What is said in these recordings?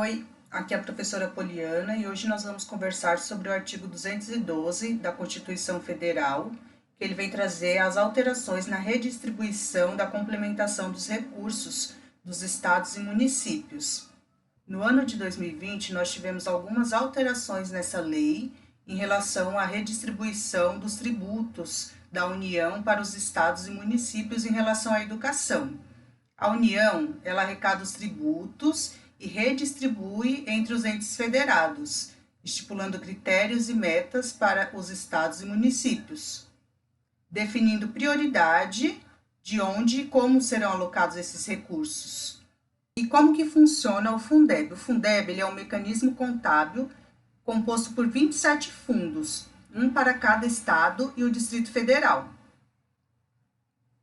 Oi, aqui é a professora Poliana e hoje nós vamos conversar sobre o artigo 212 da Constituição Federal, que ele vem trazer as alterações na redistribuição da complementação dos recursos dos estados e municípios. No ano de 2020, nós tivemos algumas alterações nessa lei em relação à redistribuição dos tributos da União para os estados e municípios em relação à educação. A União, ela arrecada os tributos e redistribui entre os entes federados, estipulando critérios e metas para os estados e municípios, definindo prioridade de onde e como serão alocados esses recursos. E como que funciona o Fundeb? O Fundeb ele é um mecanismo contábil composto por 27 fundos, um para cada estado e o Distrito Federal.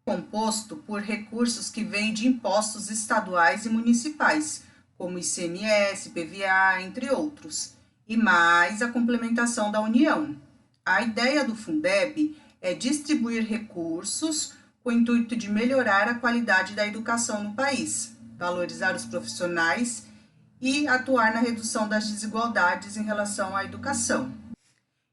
Composto por recursos que vêm de impostos estaduais e municipais, como ICMS, PVA, entre outros, e mais a complementação da União. A ideia do Fundeb é distribuir recursos com o intuito de melhorar a qualidade da educação no país, valorizar os profissionais e atuar na redução das desigualdades em relação à educação.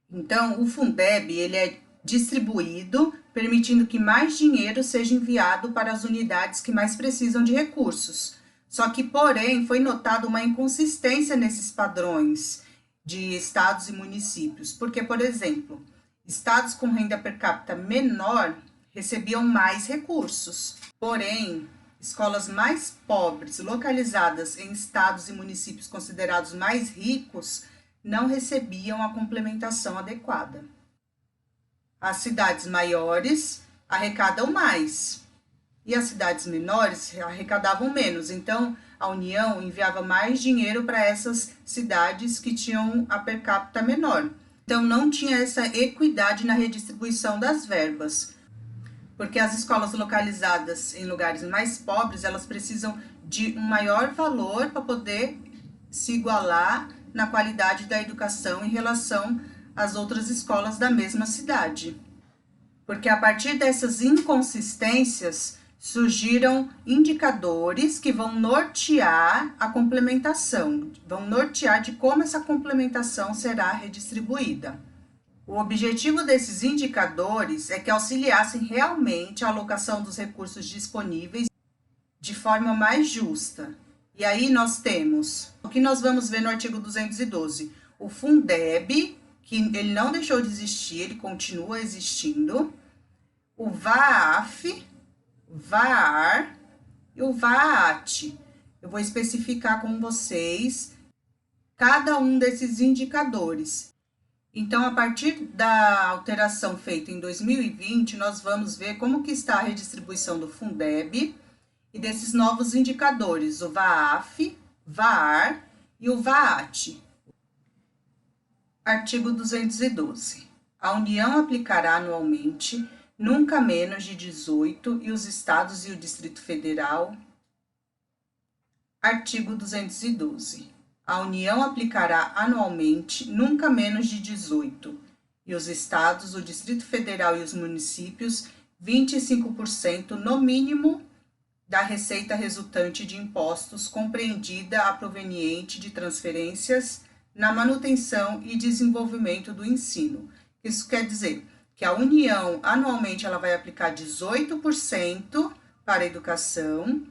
Então, o Fundeb ele é distribuído, permitindo que mais dinheiro seja enviado para as unidades que mais precisam de recursos. Só que, porém, foi notada uma inconsistência nesses padrões de estados e municípios, porque, por exemplo, estados com renda per capita menor recebiam mais recursos, porém, escolas mais pobres, localizadas em estados e municípios considerados mais ricos, não recebiam a complementação adequada. As cidades maiores arrecadam mais e as cidades menores arrecadavam menos. Então, a União enviava mais dinheiro para essas cidades que tinham a per capita menor. Então, não tinha essa equidade na redistribuição das verbas, porque as escolas localizadas em lugares mais pobres, elas precisam de um maior valor para poder se igualar na qualidade da educação em relação às outras escolas da mesma cidade. Porque a partir dessas inconsistências surgiram indicadores que vão nortear a complementação, vão nortear de como essa complementação será redistribuída. O objetivo desses indicadores é que auxiliassem realmente a alocação dos recursos disponíveis de forma mais justa. E aí nós temos, o que nós vamos ver no artigo 212, o Fundeb, que ele não deixou de existir, ele continua existindo, o VAAF, VAR e o VAAT. Eu vou especificar com vocês cada um desses indicadores. Então, a partir da alteração feita em 2020, nós vamos ver como que está a redistribuição do Fundeb e desses novos indicadores, o VAAF, VAR e o VAAT. Artigo 212. A União aplicará anualmente nunca menos de 18 e os estados e o Distrito Federal. Artigo 212. A União aplicará anualmente nunca menos de 18 e os estados, o Distrito Federal e os municípios 25% no mínimo da receita resultante de impostos compreendida a proveniente de transferências na manutenção e desenvolvimento do ensino. Isso quer dizer que a União, anualmente, ela vai aplicar 18% para a educação,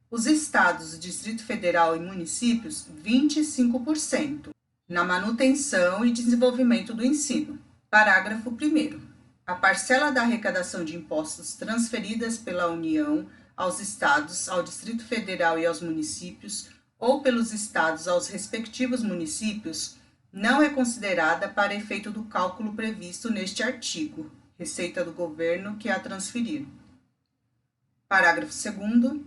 os estados, o Distrito Federal e municípios, 25% na manutenção e desenvolvimento do ensino. Parágrafo 1º. A parcela da arrecadação de impostos transferidas pela União aos estados, ao Distrito Federal e aos municípios, ou pelos estados aos respectivos municípios, não é considerada para efeito do cálculo previsto neste artigo, receita do governo que a transferir. Parágrafo 2º.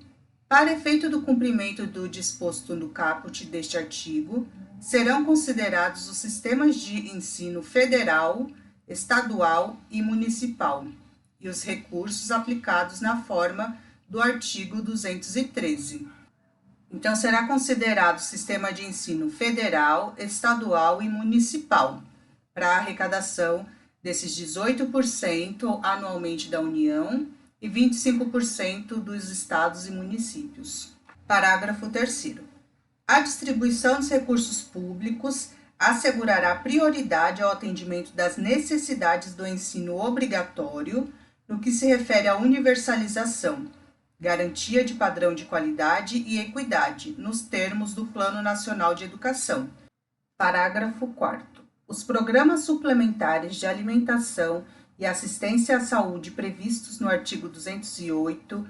Para efeito do cumprimento do disposto no caput deste artigo, serão considerados os sistemas de ensino federal, estadual e municipal, e os recursos aplicados na forma do artigo 213. Então, será considerado o sistema de ensino federal, estadual e municipal para a arrecadação desses 18% anualmente da União e 25% dos estados e municípios. Parágrafo 3º. A distribuição dos recursos públicos assegurará prioridade ao atendimento das necessidades do ensino obrigatório no que se refere à universalização, garantia de padrão de qualidade e equidade, nos termos do Plano Nacional de Educação. Parágrafo 4º. Os programas suplementares de alimentação e assistência à saúde previstos no artigo 208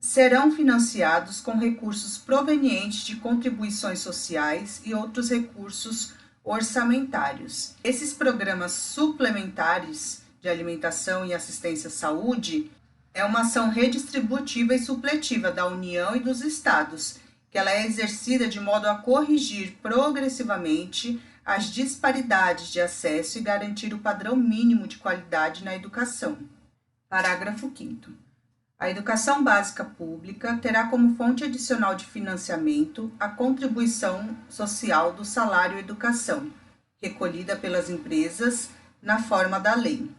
serão financiados com recursos provenientes de contribuições sociais e outros recursos orçamentários. Esses programas suplementares de alimentação e assistência à saúde é uma ação redistributiva e supletiva da União e dos Estados, que ela é exercida de modo a corrigir progressivamente as disparidades de acesso e garantir o padrão mínimo de qualidade na educação. Parágrafo 5º. A educação básica pública terá como fonte adicional de financiamento a contribuição social do salário educação, recolhida pelas empresas na forma da lei.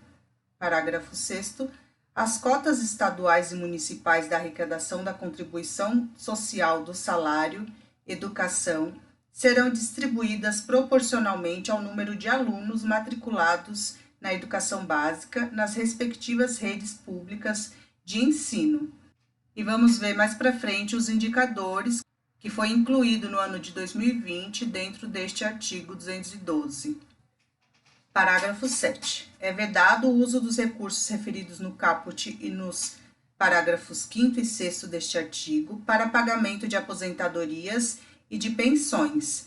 Parágrafo 6º. As cotas estaduais e municipais da arrecadação da contribuição social do salário educação serão distribuídas proporcionalmente ao número de alunos matriculados na educação básica nas respectivas redes públicas de ensino. E vamos ver mais para frente os indicadores que foi incluído no ano de 2020 dentro deste artigo 212. Parágrafo 7. É vedado o uso dos recursos referidos no caput e nos parágrafos 5º e 6º deste artigo para pagamento de aposentadorias e de pensões.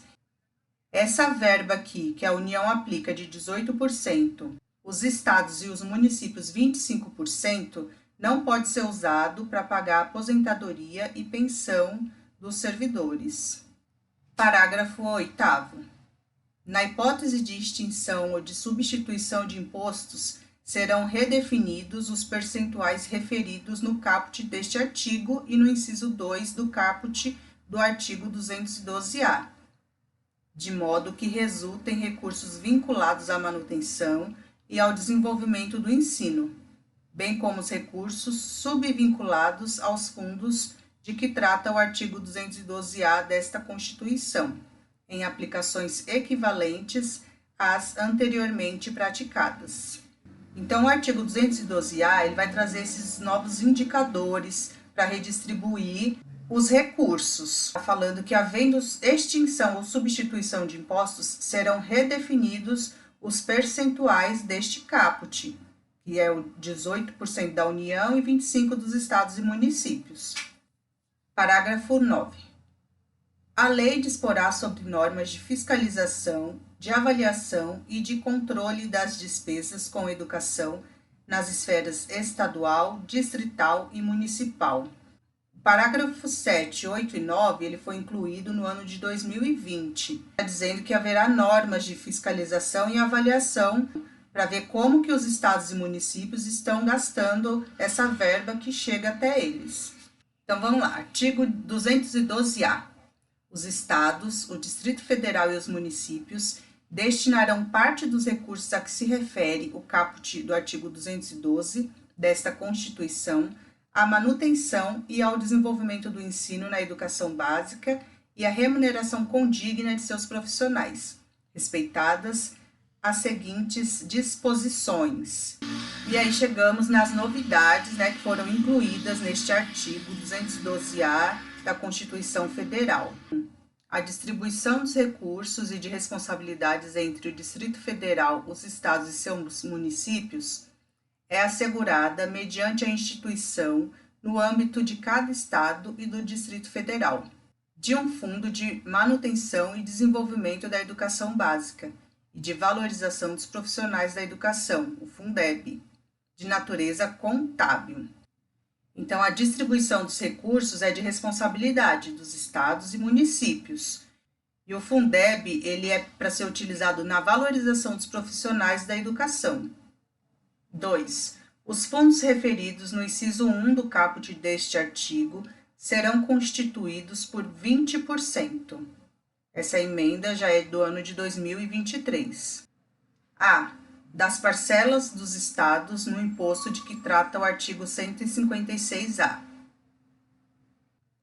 Essa verba aqui, que a União aplica de 18%, os estados e os municípios 25%, não pode ser usado para pagar aposentadoria e pensão dos servidores. Parágrafo 8º. Na hipótese de extinção ou de substituição de impostos, serão redefinidos os percentuais referidos no caput deste artigo e no inciso 2 do caput do artigo 212-A, de modo que resultem recursos vinculados à manutenção e ao desenvolvimento do ensino, bem como os recursos subvinculados aos fundos de que trata o artigo 212-A desta Constituição, em aplicações equivalentes às anteriormente praticadas. Então, o artigo 212-A ele vai trazer esses novos indicadores para redistribuir os recursos, falando que, havendo extinção ou substituição de impostos, serão redefinidos os percentuais deste caput, que é o 18% da União e 25% dos estados e municípios. Parágrafo 9. A lei disporá sobre normas de fiscalização, de avaliação e de controle das despesas com educação nas esferas estadual, distrital e municipal. O parágrafo 7, 8 e 9 ele foi incluído no ano de 2020, dizendo que haverá normas de fiscalização e avaliação para ver como que os estados e municípios estão gastando essa verba que chega até eles. Então vamos lá, artigo 212-A. Os estados, o Distrito Federal e os municípios destinarão parte dos recursos a que se refere o caput do artigo 212 desta Constituição à manutenção e ao desenvolvimento do ensino na educação básica e à remuneração condigna de seus profissionais, respeitadas as seguintes disposições. E aí chegamos nas novidades, que foram incluídas neste artigo 212-A da Constituição Federal. A distribuição dos recursos e de responsabilidades entre o Distrito Federal, os estados e seus municípios é assegurada mediante a instituição, no âmbito de cada estado e do Distrito Federal, de um fundo de manutenção e desenvolvimento da educação básica e de valorização dos profissionais da educação, o Fundeb, de natureza contábil. Então, a distribuição dos recursos é de responsabilidade dos estados e municípios. E o Fundeb, ele é para ser utilizado na valorização dos profissionais da educação. 2. Os fundos referidos no inciso 1 do caput deste artigo serão constituídos por 20%. Essa emenda já é do ano de 2023. A. Das parcelas dos estados no imposto de que trata o artigo 156-A.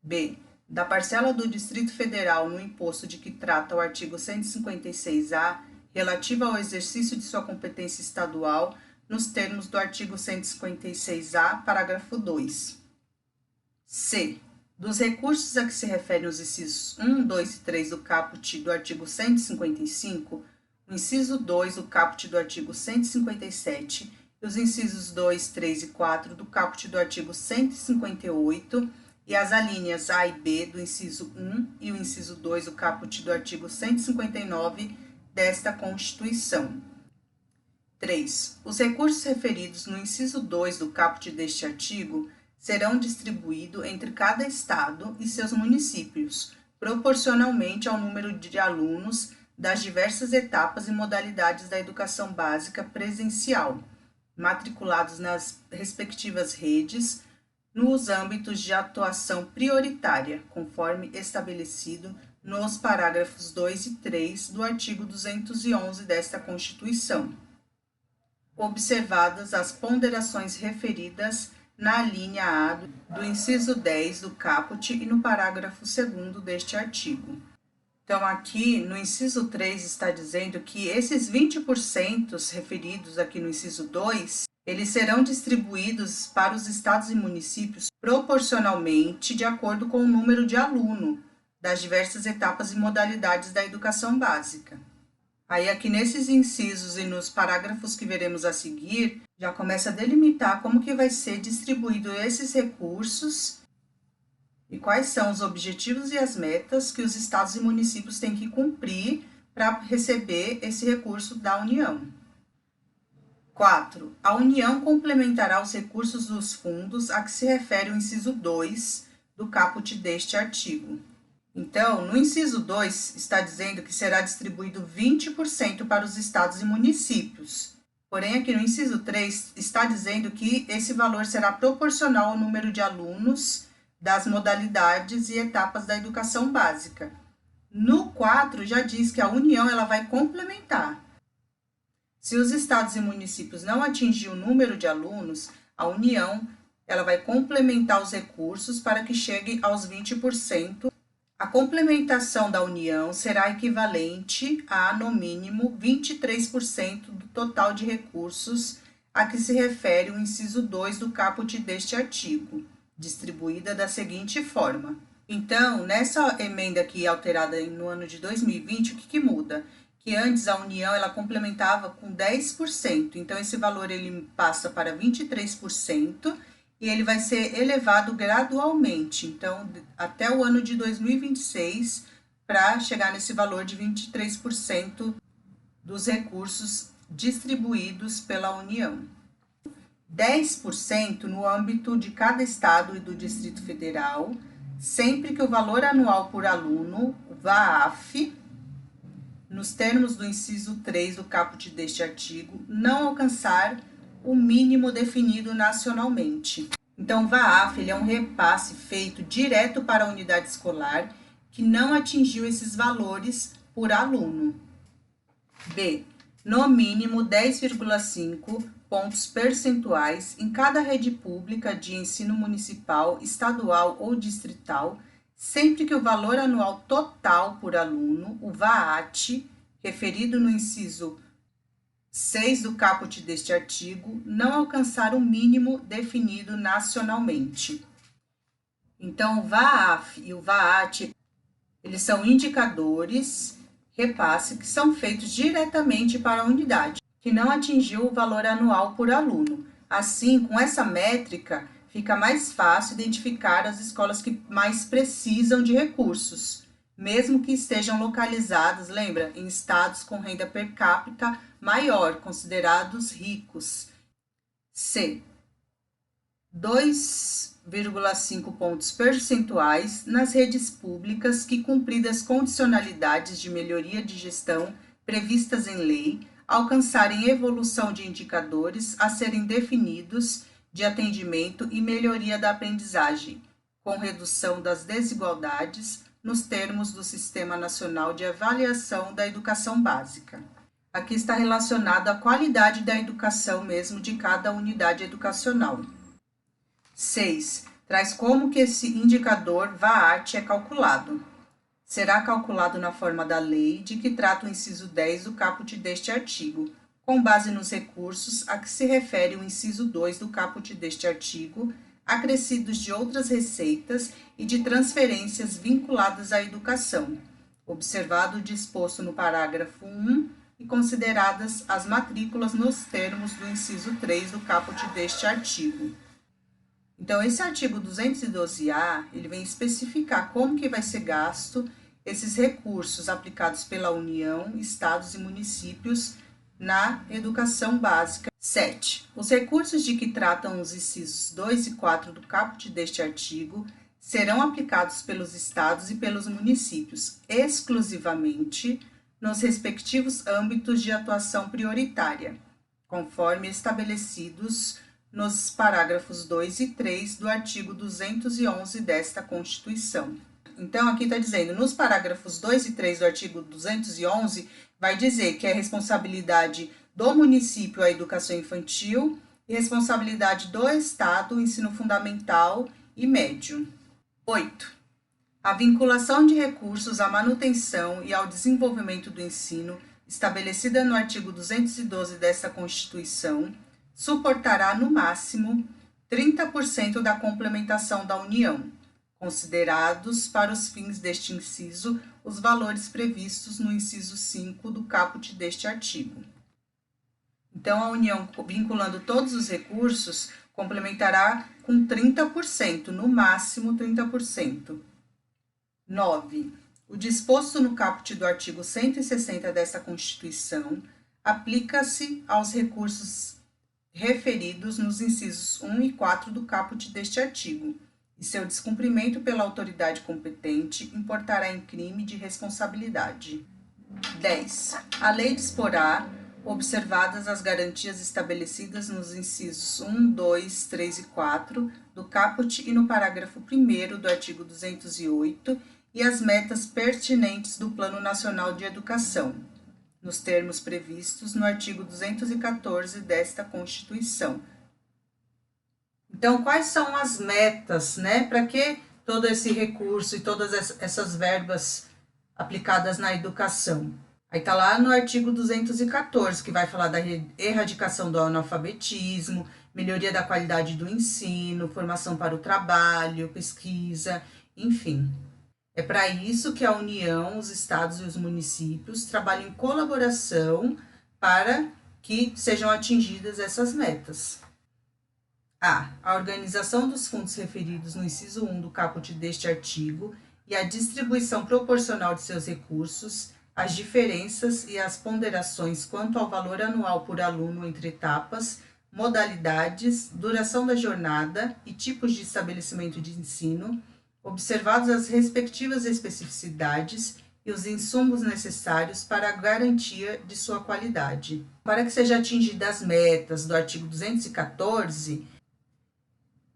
B. da parcela do Distrito Federal no imposto de que trata o artigo 156-A, relativa ao exercício de sua competência estadual, nos termos do artigo 156-A, parágrafo 2. C. Dos recursos a que se referem os incisos 1, 2 e 3 do caput do artigo 155, o inciso 2 do caput do artigo 157 e os incisos 2, 3 e 4 do caput do artigo 158 e as alíneas A e B do inciso 1 e o inciso 2 do caput do artigo 159 desta Constituição. 3. Os recursos referidos no inciso 2 do caput deste artigo serão distribuídos entre cada estado e seus municípios, proporcionalmente ao número de alunos das diversas etapas e modalidades da educação básica presencial, matriculados nas respectivas redes, nos âmbitos de atuação prioritária, conforme estabelecido nos parágrafos 2 e 3 do artigo 211 desta Constituição, observadas as ponderações referidas na linha A do inciso 10 do caput e no parágrafo 2º deste artigo. Então, aqui no inciso 3 está dizendo que esses 20% referidos aqui no inciso 2, eles serão distribuídos para os estados e municípios proporcionalmente de acordo com o número de aluno das diversas etapas e modalidades da educação básica. Aí aqui nesses incisos e nos parágrafos que veremos a seguir, já começa a delimitar como que vai ser distribuído esses recursos e quais são os objetivos e as metas que os estados e municípios têm que cumprir para receber esse recurso da União. 4. A União complementará os recursos dos fundos a que se refere o inciso 2 do caput deste artigo. Então, no inciso 2, está dizendo que será distribuído 20% para os estados e municípios. Porém, aqui no inciso 3, está dizendo que esse valor será proporcional ao número de alunos das modalidades e etapas da educação básica. No 4, já diz que a União ela vai complementar. Se os estados e municípios não atingirem o número de alunos, a União ela vai complementar os recursos para que chegue aos 20%. A complementação da União será equivalente a, no mínimo, 23% do total de recursos a que se refere o inciso 2 do caput deste artigo, distribuída da seguinte forma. Então, nessa emenda aqui alterada no ano de 2020, o que muda? Que antes a União ela complementava com 10%, então esse valor ele passa para 23%, e ele vai ser elevado gradualmente, então, até o ano de 2026, para chegar nesse valor de 23% dos recursos distribuídos pela União. 10% no âmbito de cada estado e do Distrito Federal, sempre que o valor anual por aluno, o VAAF, nos termos do inciso 3 do caput deste artigo, não alcançar o mínimo definido nacionalmente. Então, o VAAF ele é um repasse feito direto para a unidade escolar que não atingiu esses valores por aluno. B. No mínimo 10,5 pontos percentuais em cada rede pública de ensino municipal, estadual ou distrital, sempre que o valor anual total por aluno, o VAAT, referido no inciso 6 do caput deste artigo, não alcançar o mínimo definido nacionalmente. Então, o VAAF e o VAAT, eles são indicadores, repasse, que são feitos diretamente para a unidade, que não atingiu o valor anual por aluno. Assim, com essa métrica, fica mais fácil identificar as escolas que mais precisam de recursos, mesmo que estejam localizadas, lembra, em estados com renda per capita maior, considerados ricos. C. 2,5 pontos percentuais nas redes públicas que, cumpridas condicionalidades de melhoria de gestão previstas em lei, alcançarem evolução de indicadores a serem definidos de atendimento e melhoria da aprendizagem, com redução das desigualdades nos termos do Sistema Nacional de Avaliação da Educação Básica. Aqui está relacionado à qualidade da educação mesmo de cada unidade educacional. 6. traz como que esse indicador VAAT é calculado. Será calculado na forma da lei de que trata o inciso 10 do caput deste artigo, com base nos recursos a que se refere o inciso 2 do caput deste artigo, acrescidos de outras receitas e de transferências vinculadas à educação, observado o disposto no parágrafo 1 e consideradas as matrículas nos termos do inciso 3 do caput deste artigo. Então, esse artigo 212-A, ele vem especificar como que vai ser gasto esses recursos aplicados pela União, estados e municípios na educação básica. 7. Os recursos de que tratam os incisos 2 e 4 do caput deste artigo serão aplicados pelos estados e pelos municípios exclusivamente nos respectivos âmbitos de atuação prioritária, conforme estabelecidos nos parágrafos 2 e 3 do artigo 211 desta Constituição. Então, aqui está dizendo, nos parágrafos 2 e 3 do artigo 211, vai dizer que é responsabilidade do município a educação infantil e responsabilidade do Estado o ensino fundamental e médio. 8. A vinculação de recursos à manutenção e ao desenvolvimento do ensino, estabelecida no artigo 212 desta Constituição, suportará, no máximo, 30% da complementação da União, considerados para os fins deste inciso os valores previstos no inciso 5 do caput deste artigo. Então, a União, vinculando todos os recursos, complementará com 30%, no máximo 30%. 9. O disposto no caput do artigo 160 desta Constituição aplica-se aos recursos referidos nos incisos 1 e 4 do caput deste artigo, e seu descumprimento pela autoridade competente importará em crime de responsabilidade. 10. A lei disporá, observadas as garantias estabelecidas nos incisos 1, 2, 3 e 4 do caput e no parágrafo 1º do artigo 208, e as metas pertinentes do Plano Nacional de Educação, nos termos previstos no artigo 214 desta Constituição. Então, quais são as metas, né? Para que todo esse recurso e todas essas verbas aplicadas na educação? Aí está lá no artigo 214, que vai falar da erradicação do analfabetismo, melhoria da qualidade do ensino, formação para o trabalho, pesquisa, enfim. É para isso que a União, os estados e os municípios trabalham em colaboração para que sejam atingidas essas metas. A organização dos fundos referidos no inciso 1 do caput deste artigo e a distribuição proporcional de seus recursos, as diferenças e as ponderações quanto ao valor anual por aluno entre etapas, modalidades, duração da jornada e tipos de estabelecimento de ensino, observados as respectivas especificidades e os insumos necessários para a garantia de sua qualidade. Para que sejam atingidas as metas do artigo 214,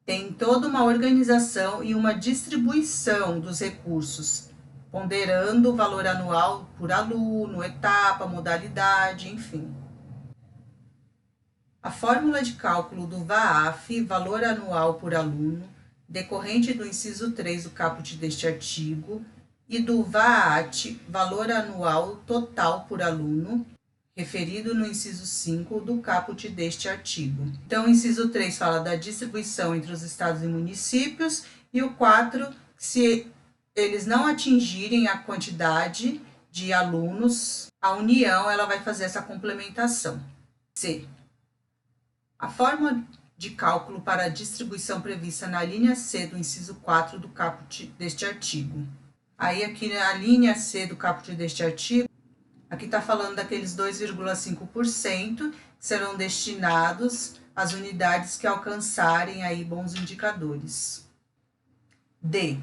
tem toda uma organização e uma distribuição dos recursos, ponderando o valor anual por aluno, etapa, modalidade, enfim. A fórmula de cálculo do VAAF, valor anual por aluno, decorrente do inciso 3 do caput deste artigo, e do VAAT, valor anual total por aluno, referido no inciso 5 do caput deste artigo. Então, o inciso 3 fala da distribuição entre os estados e municípios, e o 4, se eles não atingirem a quantidade de alunos, a União ela vai fazer essa complementação. C. A forma de cálculo para a distribuição prevista na linha C do inciso 4 do caput deste artigo. Aí, aqui na linha C do caput deste artigo, aqui está falando daqueles 2,5% que serão destinados às unidades que alcançarem aí bons indicadores. D.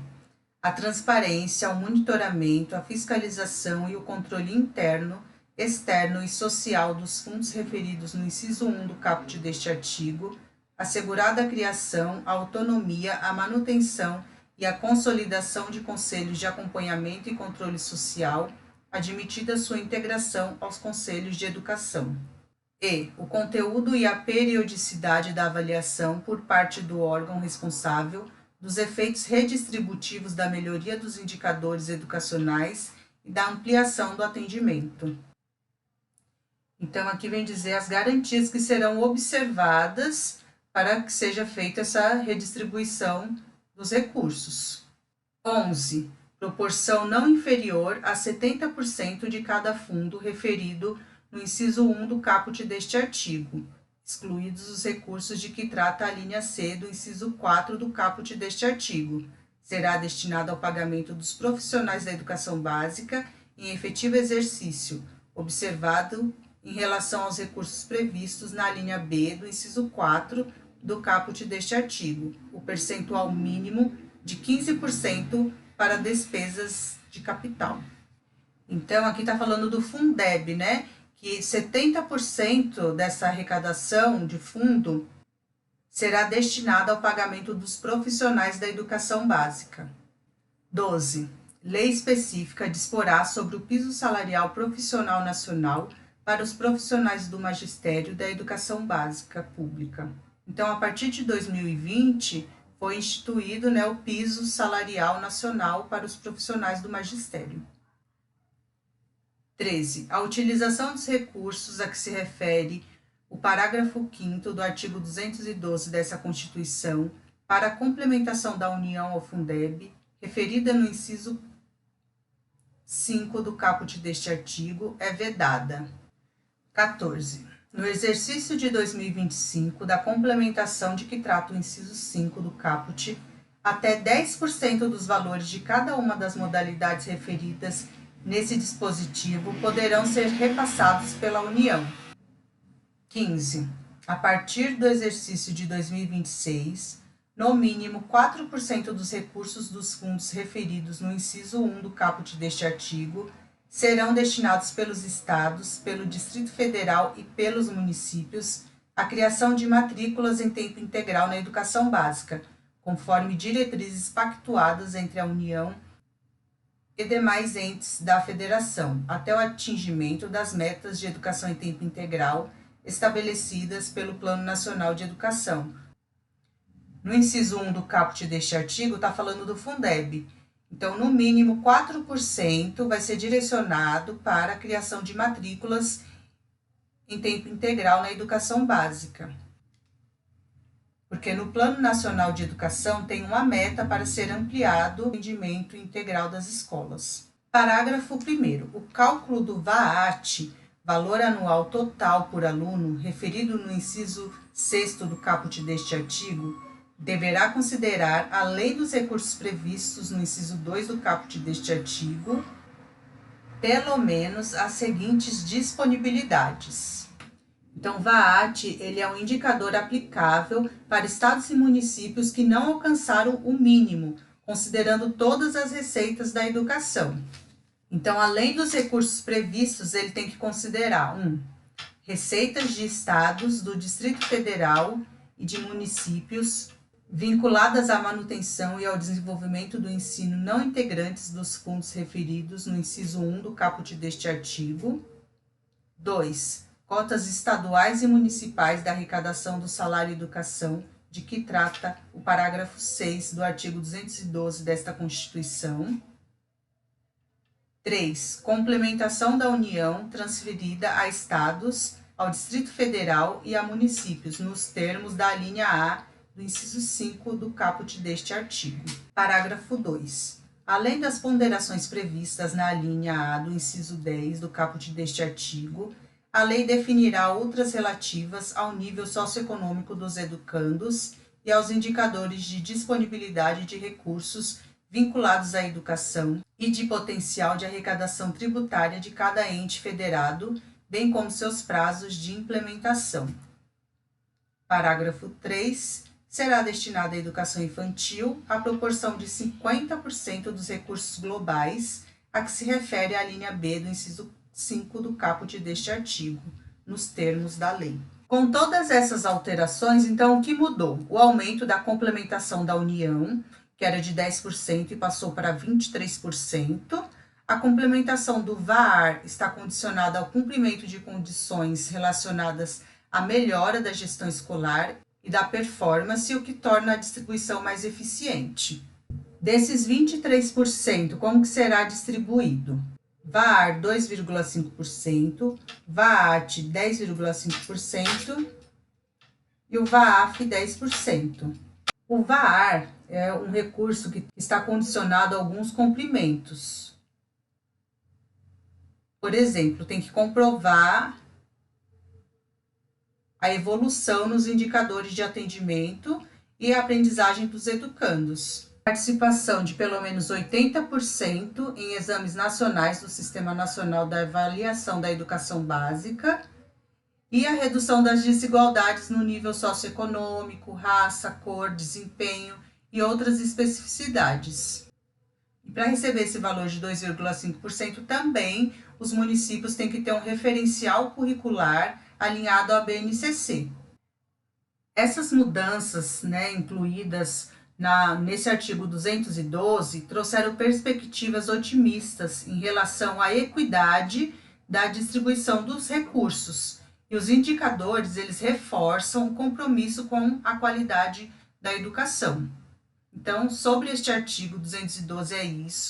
A transparência, o monitoramento, a fiscalização e o controle interno, externo e social dos fundos referidos no inciso 1 do caput deste artigo, assegurada a criação, a autonomia, a manutenção e a consolidação de conselhos de acompanhamento e controle social, admitida sua integração aos conselhos de educação. E. O conteúdo e a periodicidade da avaliação por parte do órgão responsável dos efeitos redistributivos da melhoria dos indicadores educacionais e da ampliação do atendimento. Então, aqui vem dizer as garantias que serão observadas para que seja feita essa redistribuição dos recursos. 11. Proporção não inferior a 70% de cada fundo referido no inciso 1 do caput deste artigo, excluídos os recursos de que trata a linha C do inciso 4 do caput deste artigo. Será destinado ao pagamento dos profissionais da educação básica em efetivo exercício, observado em relação aos recursos previstos na linha B do inciso 4 do caput deste artigo, o percentual mínimo de 15% para despesas de capital. Então, aqui está falando do Fundeb, né? Que 70% dessa arrecadação de fundo será destinada ao pagamento dos profissionais da educação básica. 12. Lei específica disporá sobre o piso salarial profissional nacional para os profissionais do magistério da educação básica pública. Então, a partir de 2020, foi instituído, o piso salarial nacional para os profissionais do magistério. 13. A utilização dos recursos a que se refere o parágrafo 5º do artigo 212 dessa Constituição para a complementação da União ao Fundeb, referida no inciso 5 do caput deste artigo, é vedada. 14. No exercício de 2025, da complementação de que trata o inciso 5 do caput, até 10% dos valores de cada uma das modalidades referidas nesse dispositivo poderão ser repassados pela União. 15. A partir do exercício de 2026, no mínimo 4% dos recursos dos fundos referidos no inciso 1 do caput deste artigo serão destinados pelos estados, pelo Distrito Federal e pelos municípios à criação de matrículas em tempo integral na educação básica, conforme diretrizes pactuadas entre a União e demais entes da Federação, até o atingimento das metas de educação em tempo integral estabelecidas pelo Plano Nacional de Educação. No inciso 1 do caput deste artigo, está falando do Fundeb. Então, no mínimo 4% vai ser direcionado para a criação de matrículas em tempo integral na educação básica. Porque no Plano Nacional de Educação tem uma meta para ser ampliado o atendimento integral das escolas. Parágrafo 1º. O cálculo do VAAT, valor anual total por aluno, referido no inciso 6º do caput deste artigo, deverá considerar, além dos recursos previstos no inciso 2 do caput deste artigo, pelo menos as seguintes disponibilidades. Então, VAAT, ele é um indicador aplicável para estados e municípios que não alcançaram o mínimo, considerando todas as receitas da educação. Então, além dos recursos previstos, ele tem que considerar receitas de estados, do Distrito Federal e de municípios vinculadas à manutenção e ao desenvolvimento do ensino não integrantes dos fundos referidos no inciso 1 do caput deste artigo. 2. Cotas estaduais e municipais da arrecadação do salário e educação, de que trata o parágrafo 6 do artigo 212 desta Constituição. 3. Complementação da União transferida a estados, ao Distrito Federal e a municípios, nos termos da alínea A do inciso 5 do caput deste artigo. Parágrafo 2. Além das ponderações previstas na alínea A do inciso 10 do caput deste artigo, a lei definirá outras relativas ao nível socioeconômico dos educandos e aos indicadores de disponibilidade de recursos vinculados à educação e de potencial de arrecadação tributária de cada ente federado, bem como seus prazos de implementação. Parágrafo 3. Será destinada à educação infantil a proporção de 50% dos recursos globais a que se refere a linha B do inciso 5 do caput deste artigo, nos termos da lei. Com todas essas alterações, então, o que mudou? O aumento da complementação da União, que era de 10% e passou para 23%. A complementação do VAR está condicionada ao cumprimento de condições relacionadas à melhora da gestão escolar e da performance, o que torna a distribuição mais eficiente. Desses 23%, como que será distribuído? VAR 2,5%, VAT 10,5% e o VAAF 10%. O VAR é um recurso que está condicionado a alguns cumprimentos. Por exemplo, tem que comprovar a evolução nos indicadores de atendimento e aprendizagem dos educandos. Participação de pelo menos 80% em exames nacionais do Sistema Nacional da Avaliação da Educação Básica e a redução das desigualdades no nível socioeconômico, raça, cor, desempenho e outras especificidades. E para receber esse valor de 2,5% também, os municípios têm que ter um referencial curricular alinhado à BNCC. Essas mudanças, incluídas nesse artigo 212, trouxeram perspectivas otimistas em relação à equidade da distribuição dos recursos. E os indicadores, eles reforçam o compromisso com a qualidade da educação. Então, sobre este artigo 212 é isso.